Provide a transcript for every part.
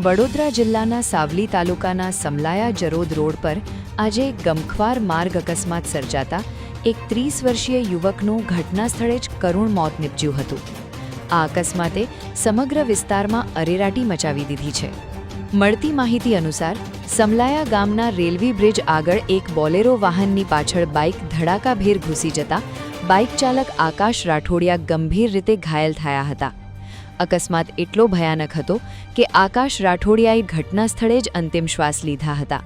વડોદરા જિલ્લાના સાવલી તાલુકાના સમલાયા જરોદ રોડ પર આજે એક ગમખ્વાર માર્ગ અકસ્માત સર્જાતા એક 30 વર્ષીય યુવકનું ઘટના સ્થળે જ કરુણ મોત નીપજ્યું હતું. આ અકસ્માતે સમગ્ર વિસ્તારમાં અરેરાટી મચાવી દીધી છે. મળતી માહિતી અનુસાર સમલાયા ગામના રેલવે બ્રિજ આગળ એક બોલેરો વાહનની પાછળ બાઇક ધડાકાભેર ઘૂસી જતા બાઇક ચાલક આકાશ રાઠોડિયા ગંભીર રીતે ઘાયલ થયા હતા. અકસ્માત એટલો ભયાનક હતો કે આકાશ રાઠોડિયાએ ઘટના સ્થળે જ અંતિમ શ્વાસ લીધા હતા.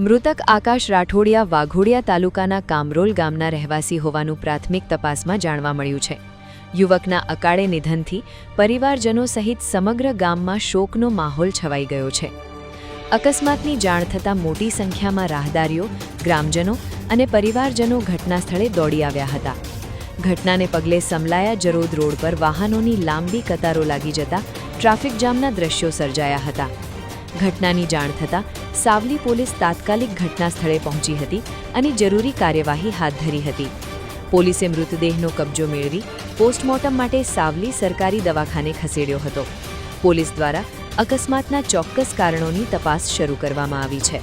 મૃતક આકાશ રાઠોડિયા વાઘોડિયા તાલુકાના કામરોલ ગામના રહેવાસી હોવાનું પ્રાથમિક તપાસમાં જાણવા મળ્યું છે. યુવકના અકાળે નિધનથી પરિવારજનો સહિત સમગ્ર ગામમાં શોકનો માહોલ છવાઈ ગયો છે. અકસ્માતની જાણ થતાં મોટી સંખ્યામાં રાહદારીઓ, ગ્રામજનો અને પરિવારજનો ઘટના સ્થળે દોડી આવ્યા હતા. ઘટનાને પગલે સમલાયા જરોદ રોડ પર વાહનોની લાંબી કતારો લાગી જતા ટ્રાફિક જામના દ્રશ્યો સર્જાયા હતા. ઘટનાની જાણ થતાં સાવલી પોલીસ તાત્કાલિક ઘટના સ્થળે પહોંચી હતી અને જરૂરી કાર્યવાહી હાથ ધરી હતી. પોલીસે મૃતદેહનો કબજો મેળવી પોસ્ટમોર્ટમ માટે સાવલી સરકારી દવાખાને ખસેડ્યો હતો. પોલીસ દ્વારા અકસ્માતના ચોક્કસ કારણોની તપાસ શરૂ કરવામાં આવી છે.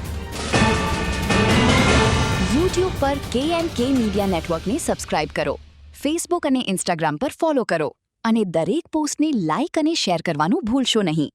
YouTube પર KNK મીડિયા નેટવર્કને સબસ્ક્રાઇબ કરો, ફેસબુક અને ઇન્સ્ટાગ્રામ પર ફોલો કરો અને દરેક પોસ્ટને લાઇક અને શેર કરવાનું ભૂલશો નહીં.